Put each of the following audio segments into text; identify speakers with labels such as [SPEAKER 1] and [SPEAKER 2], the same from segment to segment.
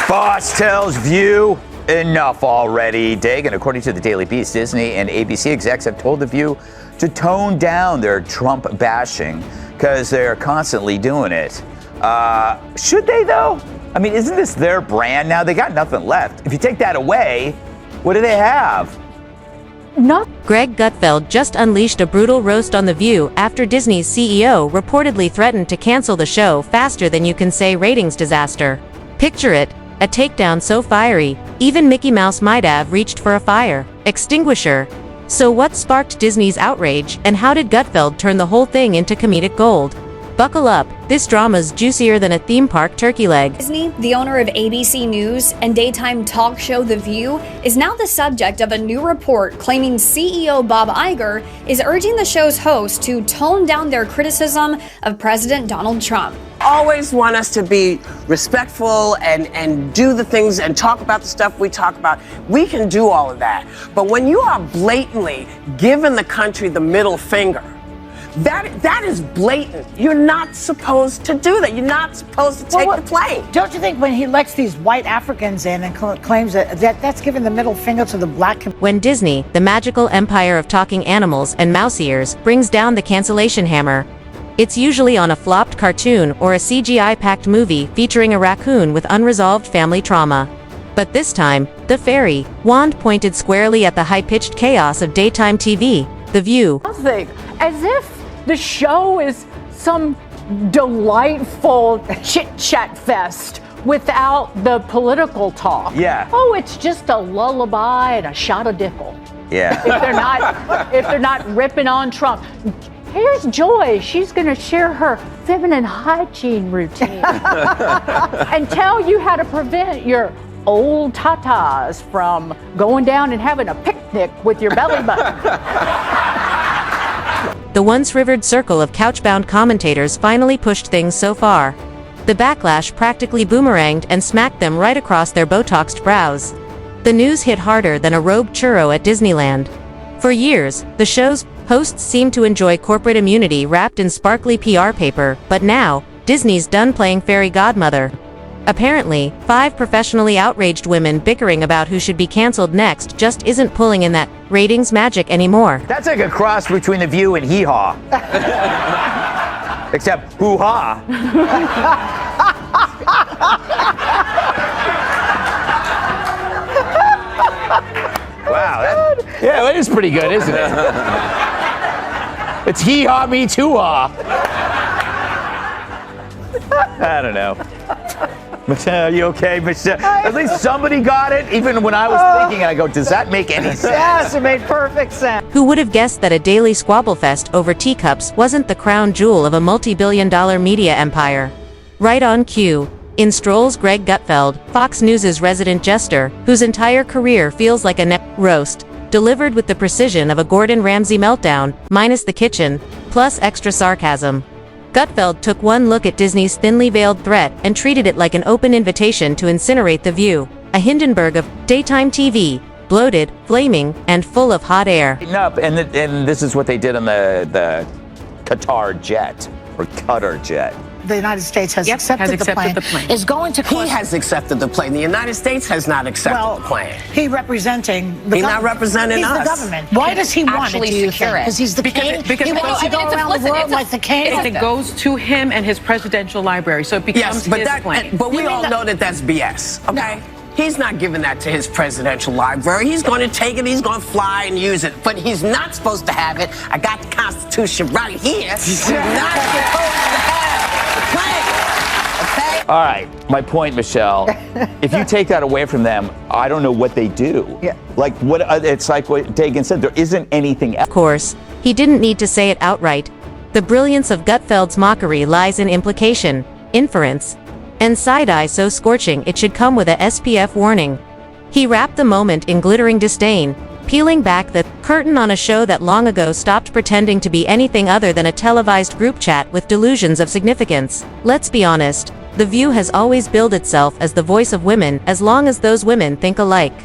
[SPEAKER 1] Boss tells View enough already. Dagan, according to the Daily Beast, Disney and ABC execs have told The View to tone down their Trump bashing because they're constantly doing it. Should they, though? I mean, isn't this their brand now? They got nothing left. If you take that away, what do they have?
[SPEAKER 2] Greg Gutfeld just unleashed a brutal roast on The View after Disney's CEO reportedly threatened to cancel the show faster than you can say ratings disaster. Picture it, a takedown so fiery, even Mickey Mouse might have reached for a fire extinguisher. So what sparked Disney's outrage, and how did Gutfeld turn the whole thing into comedic gold? Buckle up, this drama's juicier than a theme park turkey leg.
[SPEAKER 3] Disney, the owner of ABC News and daytime talk show The View, is now the subject of a new report claiming CEO Bob Iger is urging the show's host to tone down their criticism of President Donald Trump.
[SPEAKER 4] Always want us to be respectful and do the things and talk about the stuff we talk about. We can do all of that. But when you are blatantly giving the country the middle finger, that is blatant. You're not supposed to do that. You're not supposed to take the plane.
[SPEAKER 5] Don't you think when he lets these white Africans in and claims that's giving the middle finger to the black community?
[SPEAKER 2] When Disney, the magical empire of talking animals and mouse ears, brings down the cancellation hammer, it's usually on a flopped cartoon or a CGI-packed movie featuring a raccoon with unresolved family trauma. But this time, the fairy wand pointed squarely at the high-pitched chaos of daytime TV, The View.
[SPEAKER 6] As if the show is some delightful chit-chat fest without the political talk.
[SPEAKER 1] Yeah.
[SPEAKER 6] Oh, it's just a lullaby and a shot of dipple.
[SPEAKER 1] Yeah.
[SPEAKER 6] If they're not ripping on Trump. Here's Joy. She's going to share her feminine hygiene routine and tell you how to prevent your old tatas from going down and having a picnic with your belly button.
[SPEAKER 2] The once rivered circle of couch-bound commentators finally pushed things so far. The backlash practically boomeranged and smacked them right across their Botoxed brows. The news hit harder than a rogue churro at Disneyland. For years, the show's hosts seemed to enjoy corporate immunity wrapped in sparkly PR paper, but now, Disney's done playing fairy godmother. Apparently, 5 professionally outraged women bickering about who should be canceled next just isn't pulling in that ratings magic anymore.
[SPEAKER 1] That's like a cross between The View and Hee Haw. Except hoo-ha. Wow, that is pretty good, isn't it? It's hee-haw meets hoo-ha. I don't know. Michelle, you okay, Michelle? At least somebody got it, even when I was thinking, I go, does that make any sense?
[SPEAKER 5] Yes, it made perfect sense.
[SPEAKER 2] Who would have guessed that a daily squabble fest over teacups wasn't the crown jewel of a multi-billion-dollar media empire? Right on cue, in strolls Greg Gutfeld, Fox News' resident jester, whose entire career feels like a net roast, delivered with the precision of a Gordon Ramsay meltdown, minus the kitchen, plus extra sarcasm. Gutfeld took one look at Disney's thinly veiled threat and treated it like an open invitation to incinerate The View, a Hindenburg of daytime TV, bloated, flaming, and full of hot air.
[SPEAKER 1] And this is what they did on the Qatar jet, or Qatar jet.
[SPEAKER 5] The United States has accepted the plane. Is going to
[SPEAKER 4] He has accepted the plane. The United States has not accepted the plane.
[SPEAKER 5] He representing the
[SPEAKER 4] He's not representing us.
[SPEAKER 5] He's the government. Why does he want it, do you think? Because he's the king? He wants to go around the world like the king?
[SPEAKER 7] It goes to him and his presidential library, so it becomes his plane.
[SPEAKER 4] But we all know that that's BS, okay? He's not giving that to his presidential library. He's going to take it, he's going to fly and use it. But he's not supposed to have it. I got the Constitution right here. He's not supposed to have the plane, okay?
[SPEAKER 1] All right, my point, Michelle. If you take that away from them, I don't know what they do.
[SPEAKER 5] Yeah.
[SPEAKER 1] Like, it's like what Dagan said, there isn't anything else.
[SPEAKER 2] Of course, he didn't need to say it outright. The brilliance of Gutfeld's mockery lies in implication, inference, and side-eye so scorching it should come with a SPF warning. He wrapped the moment in glittering disdain, peeling back the curtain on a show that long ago stopped pretending to be anything other than a televised group chat with delusions of significance. Let's be honest, The View has always billed itself as the voice of women as long as those women think alike,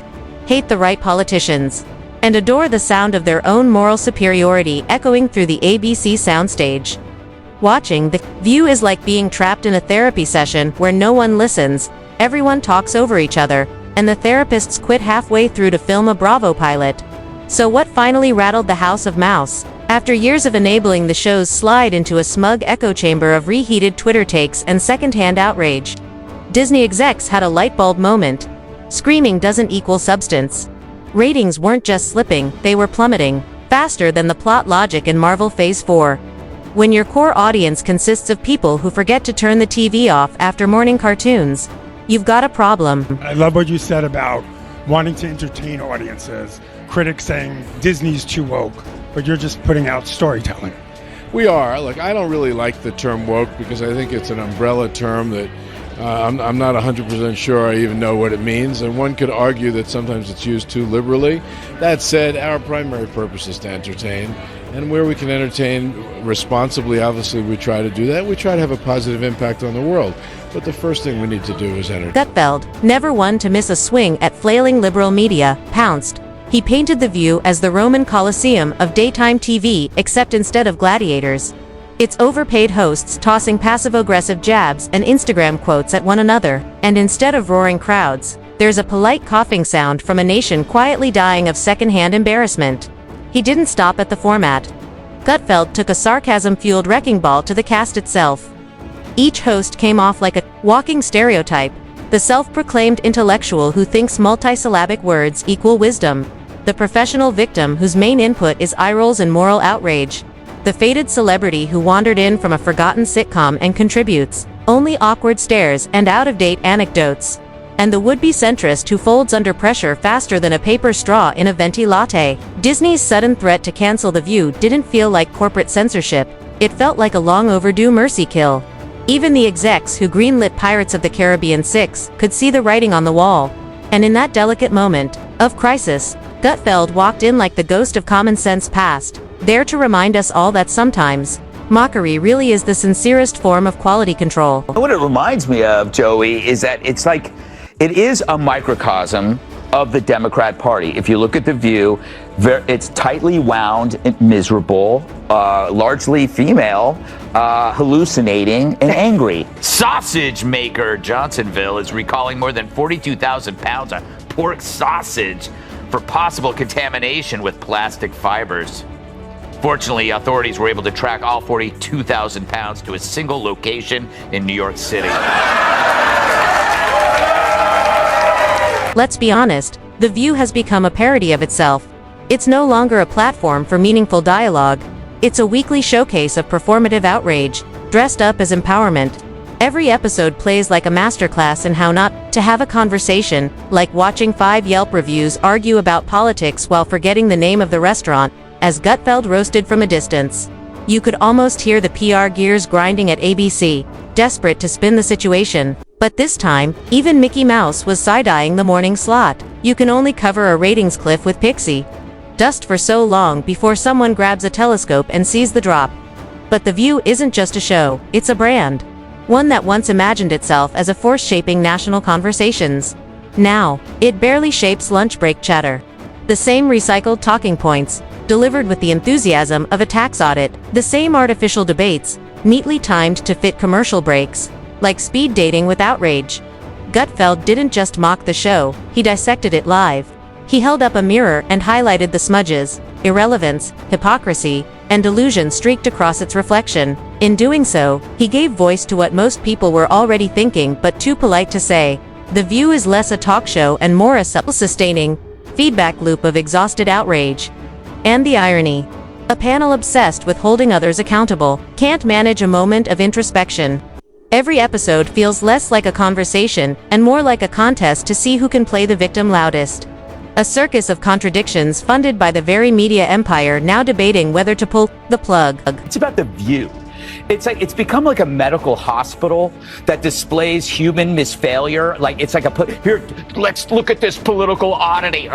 [SPEAKER 2] hate the right politicians, and adore the sound of their own moral superiority echoing through the ABC soundstage. Watching The View is like being trapped in a therapy session where no one listens, everyone talks over each other, and the therapists quit halfway through to film a Bravo pilot. So what finally rattled the House of Mouse? After years of enabling the show's slide into a smug echo chamber of reheated Twitter takes and secondhand outrage, Disney execs had a light bulb moment. Screaming doesn't equal substance. Ratings weren't just slipping, they were plummeting, faster than the plot logic in Marvel Phase 4. When your core audience consists of people who forget to turn the TV off after morning cartoons, you've got a problem.
[SPEAKER 8] I love what you said about wanting to entertain audiences. Critics saying Disney's too woke, but you're just putting out storytelling.
[SPEAKER 9] We are. Look, I don't really like the term woke because I think it's an umbrella term that I'm not 100% sure I even know what it means, and one could argue that sometimes it's used too liberally. That said, our primary purpose is to entertain, and where we can entertain responsibly, obviously we try to do that. We try to have a positive impact on the world, but the first thing we need to do is entertain.
[SPEAKER 2] Gutfeld, never one to miss a swing at flailing liberal media, pounced. He painted The View as the Roman Colosseum of daytime TV, except instead of gladiators, it's overpaid hosts tossing passive-aggressive jabs and Instagram quotes at one another, and instead of roaring crowds, there's a polite coughing sound from a nation quietly dying of secondhand embarrassment. He didn't stop at the format. Gutfeld took a sarcasm-fueled wrecking ball to the cast itself. Each host came off like a walking stereotype, the self-proclaimed intellectual who thinks multisyllabic words equal wisdom, the professional victim whose main input is eye rolls and moral outrage, the faded celebrity who wandered in from a forgotten sitcom and contributes only awkward stares and out-of-date anecdotes, and the would-be centrist who folds under pressure faster than a paper straw in a venti latte. Disney's sudden threat to cancel The View didn't feel like corporate censorship, it felt like a long-overdue mercy kill. Even the execs who greenlit Pirates of the Caribbean 6 could see the writing on the wall, and in that delicate moment of crisis, Gutfeld walked in like the ghost of common sense past, there to remind us all that sometimes, mockery really is the sincerest form of quality control.
[SPEAKER 1] What it reminds me of, Joey, is that it's like, it is a microcosm of the Democrat Party. If you look at The View, it's tightly wound and miserable, largely female, hallucinating and angry. Sausage maker Johnsonville is recalling more than 42,000 pounds of pork sausage for possible contamination with plastic fibers. Fortunately, authorities were able to track all 42,000 pounds to a single location in New York City.
[SPEAKER 2] Let's be honest, The View has become a parody of itself. It's no longer a platform for meaningful dialogue. It's a weekly showcase of performative outrage, dressed up as empowerment. Every episode plays like a masterclass in how not to have a conversation, like watching 5 Yelp reviews argue about politics while forgetting the name of the restaurant, as Gutfeld roasted from a distance. You could almost hear the PR gears grinding at ABC, desperate to spin the situation. But this time, even Mickey Mouse was side-eyeing the morning slot. You can only cover a ratings cliff with Pixie dust for so long before someone grabs a telescope and sees the drop. But The View isn't just a show, it's a brand. One that once imagined itself as a force shaping national conversations. Now, it barely shapes lunch break chatter. The same recycled talking points, delivered with the enthusiasm of a tax audit, the same artificial debates, neatly timed to fit commercial breaks, like speed dating with outrage. Gutfeld didn't just mock the show, he dissected it live. He held up a mirror and highlighted the smudges, irrelevance, hypocrisy, and delusion streaked across its reflection. In doing so, he gave voice to what most people were already thinking but too polite to say. The View is less a talk show and more a self-sustaining feedback loop of exhausted outrage. And the irony. A panel obsessed with holding others accountable can't manage a moment of introspection. Every episode feels less like a conversation and more like a contest to see who can play the victim loudest. A circus of contradictions funded by the very media empire now debating whether to pull the plug.
[SPEAKER 1] It's about The View. It's become like a medical hospital that displays human misfailure. Like it's like here, let's look at this political oddity.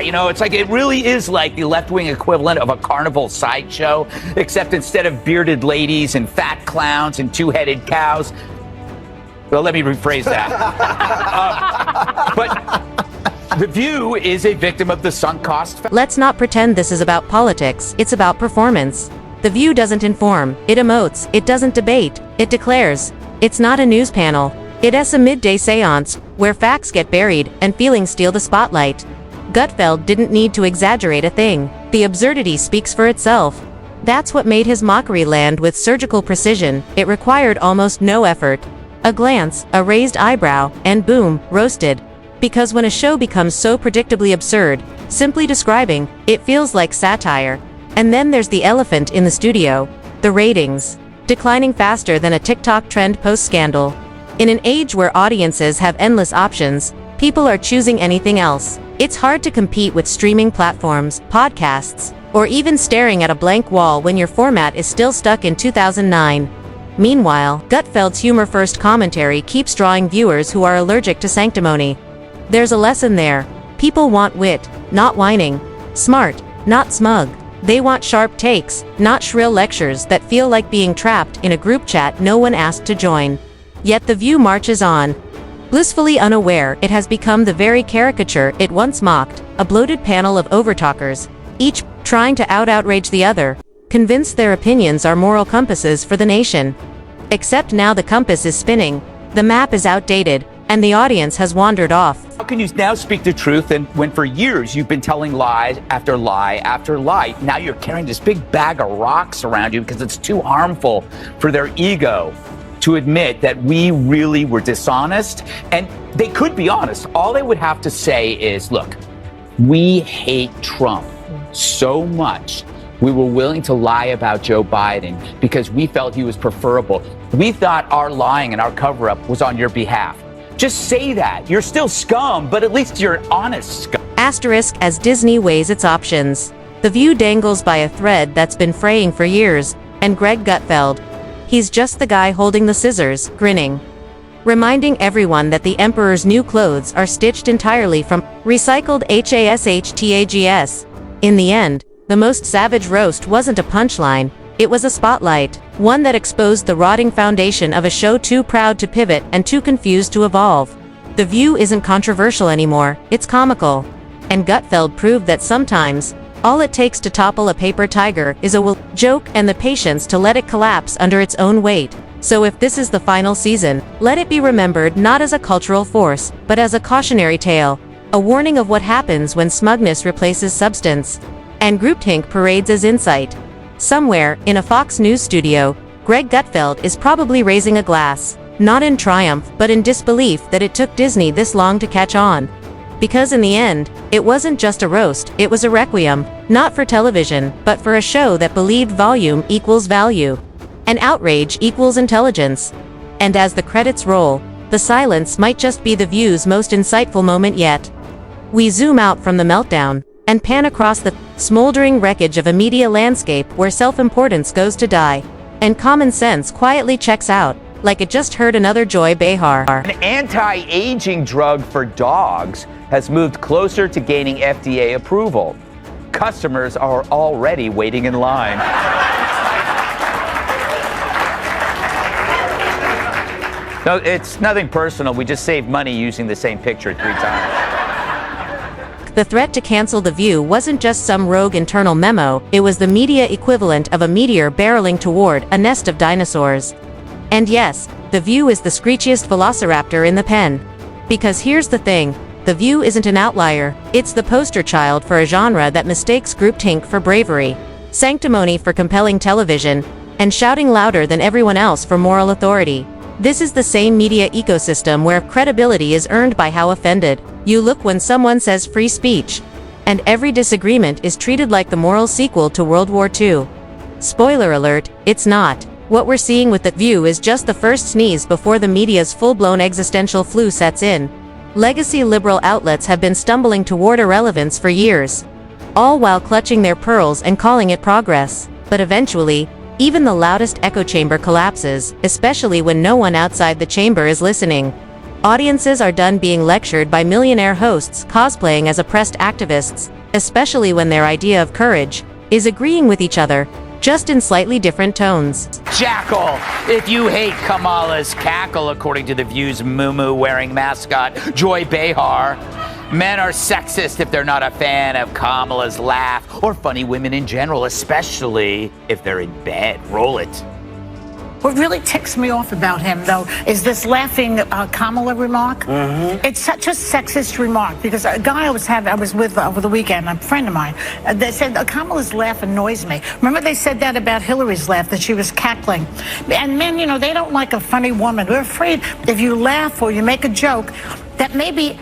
[SPEAKER 1] You know, it's like it really is like the left-wing equivalent of a carnival sideshow, except instead of bearded ladies and fat clowns and two-headed cows. Well, let me rephrase that. But The View is a victim of the sunk cost.
[SPEAKER 2] Let's not pretend this is about politics, it's about performance. The View doesn't inform, it emotes, it doesn't debate, it declares. It's not a news panel, It's a midday seance, where facts get buried and feelings steal the spotlight. Gutfeld didn't need to exaggerate a thing. The absurdity speaks for itself. That's what made his mockery land with surgical precision. It required almost no effort. A glance, a raised eyebrow, and boom, roasted. Because when a show becomes so predictably absurd, simply describing, it feels like satire. And then there's the elephant in the studio, the ratings. Declining faster than a TikTok trend post-scandal. In an age where audiences have endless options, people are choosing anything else. It's hard to compete with streaming platforms, podcasts, or even staring at a blank wall when your format is still stuck in 2009. Meanwhile, Gutfeld's humor-first commentary keeps drawing viewers who are allergic to sanctimony. There's a lesson there. People want wit, not whining. Smart, not smug. They want sharp takes, not shrill lectures that feel like being trapped in a group chat no one asked to join. Yet the View marches on. Blissfully unaware, it has become the very caricature it once mocked, a bloated panel of overtalkers, each trying to outrage the other, convinced their opinions are moral compasses for the nation. Except now the compass is spinning, the map is outdated, and the audience has wandered off.
[SPEAKER 1] How can you now speak the truth and when for years you've been telling lie after lie after lie? Now you're carrying this big bag of rocks around you because it's too harmful for their ego to admit that we really were dishonest. And they could be honest. All they would have to say is, look, we hate Trump so much. We were willing to lie about Joe Biden because we felt he was preferable. We thought our lying and our cover-up was on your behalf. Just say that. You're still scum, but at least you're honest scum.
[SPEAKER 2] Asterisk as Disney weighs its options. The View dangles by a thread that's been fraying for years, and Greg Gutfeld. He's just the guy holding the scissors, grinning. Reminding everyone that the Emperor's new clothes are stitched entirely from recycled HASHTAGS. In the end, the most savage roast wasn't a punchline, it was a spotlight, one that exposed the rotting foundation of a show too proud to pivot and too confused to evolve. The View isn't controversial anymore, it's comical. And Gutfeld proved that sometimes, all it takes to topple a paper tiger is a joke and the patience to let it collapse under its own weight. So if this is the final season, let it be remembered not as a cultural force, but as a cautionary tale, a warning of what happens when smugness replaces substance, and groupthink parades as insight. Somewhere, in a Fox News studio, Greg Gutfeld is probably raising a glass, not in triumph but in disbelief that it took Disney this long to catch on. Because in the end, it wasn't just a roast, it was a requiem, not for television, but for a show that believed volume equals value, and outrage equals intelligence. And as the credits roll, the silence might just be the View's most insightful moment yet. We zoom out from the meltdown, and pan across the smoldering wreckage of a media landscape where self-importance goes to die, and common sense quietly checks out, like it just heard another Joy Behar.
[SPEAKER 1] An anti-aging drug for dogs has moved closer to gaining FDA approval. Customers are already waiting in line. No, it's nothing personal. We just saved money using the same picture 3 times.
[SPEAKER 2] The threat to cancel The View wasn't just some rogue internal memo, it was the media equivalent of a meteor barreling toward a nest of dinosaurs. And yes, The View is the screechiest velociraptor in the pen. Because here's the thing, The View isn't an outlier, it's the poster child for a genre that mistakes groupthink for bravery, sanctimony for compelling television, and shouting louder than everyone else for moral authority. This is the same media ecosystem where credibility is earned by how offended you look when someone says free speech. And every disagreement is treated like the moral sequel to World War II. Spoiler alert, it's not. What we're seeing with The View is just the first sneeze before the media's full-blown existential flu sets in. Legacy liberal outlets have been stumbling toward irrelevance for years, all while clutching their pearls and calling it progress. But eventually, even the loudest echo chamber collapses, especially when no one outside the chamber is listening. Audiences are done being lectured by millionaire hosts cosplaying as oppressed activists, especially when their idea of courage is agreeing with each other, just in slightly different tones.
[SPEAKER 1] Jackal, if you hate Kamala's cackle, according to The View's moo-moo-wearing mascot, Joy Behar, men are sexist if they're not a fan of Kamala's laugh, or funny women in general, especially if they're in bed. Roll it.
[SPEAKER 5] What really ticks me off about him, though, is this laughing Kamala remark. It's such a sexist remark because a guy I was with over the weekend, a friend of mine, they said Kamala's laugh annoys me. Remember they said that about Hillary's laugh, that she was cackling. And men, you know, they don't like a funny woman. We're afraid if you laugh or you make a joke, that maybe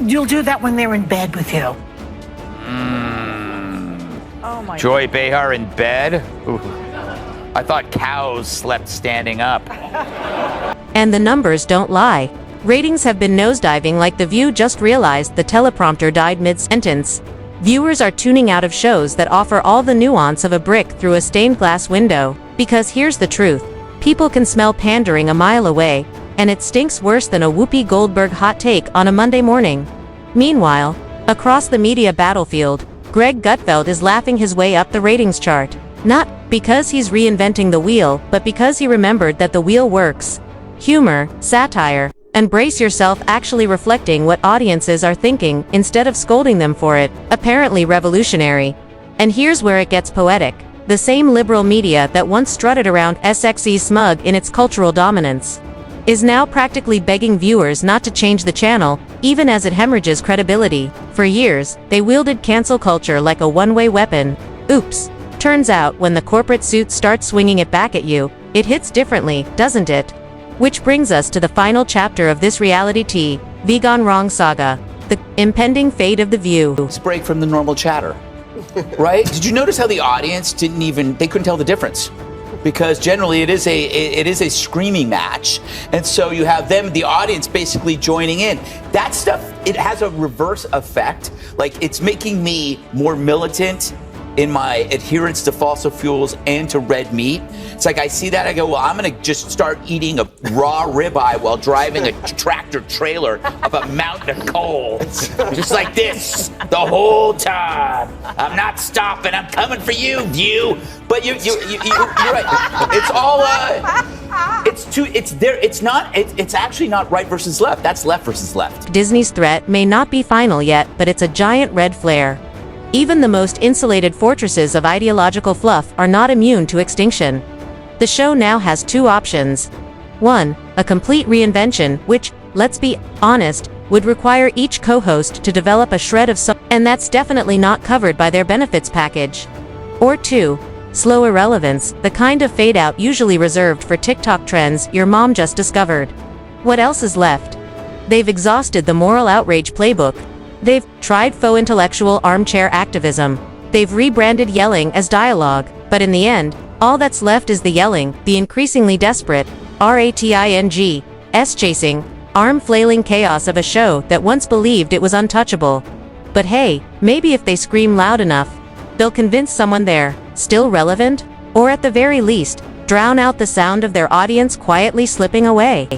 [SPEAKER 5] you'll do that when they're in bed with you.
[SPEAKER 6] Oh my
[SPEAKER 1] Joy Behar in bed? Ooh. I thought cows slept standing up.
[SPEAKER 2] And the numbers don't lie. Ratings have been nosediving like The View just realized the teleprompter died mid-sentence. Viewers are tuning out of shows that offer all the nuance of a brick through a stained glass window. Because here's the truth. People can smell pandering a mile away, and it stinks worse than a Whoopi Goldberg hot take on a Monday morning. Meanwhile, across the media battlefield, Greg Gutfeld is laughing his way up the ratings chart. Not because he's reinventing the wheel, but because he remembered that the wheel works. Humor, satire, and brace yourself actually reflecting what audiences are thinking instead of scolding them for it, apparently revolutionary. And here's where it gets poetic. The same liberal media that once strutted around SXE smug in its cultural dominance is now practically begging viewers not to change the channel, even as it hemorrhages credibility. For years, they wielded cancel culture like a one-way weapon. Oops. Turns out, when the corporate suits start swinging it back at you, it hits differently, doesn't it? Which brings us to the final chapter of this reality TV gone wrong saga, the impending fate of The View.
[SPEAKER 1] Let's break from the normal chatter, right? Did you notice how the audience they couldn't tell the difference? Because generally it is a screaming match, and so you have the audience basically joining in. That stuff, it has a reverse effect. Like, it's making me more militant in my adherence to fossil fuels and to red meat. It's like I see that, I go, well, I'm gonna just start eating a raw ribeye while driving a tractor trailer up a mountain of coal. Just like this, the whole time. I'm not stopping, I'm coming for you, View. But you're right. It's all, it's actually not right versus left. That's left versus left.
[SPEAKER 2] Disney's threat may not be final yet, but it's a giant red flare. Even the most insulated fortresses of ideological fluff are not immune to extinction. The show now has two options. One, a complete reinvention, which, let's be honest, would require each co-host to develop a shred of and that's definitely not covered by their benefits package. Or two, slow irrelevance, the kind of fade-out usually reserved for TikTok trends your mom just discovered. What else is left? They've exhausted the moral outrage playbook. They've tried faux intellectual armchair activism. They've rebranded yelling as dialogue. But in the end, all that's left is the yelling, the increasingly desperate, rating, s-chasing, arm-flailing chaos of a show that once believed it was untouchable. But hey, maybe if they scream loud enough, they'll convince someone they're still relevant, or at the very least, drown out the sound of their audience quietly slipping away.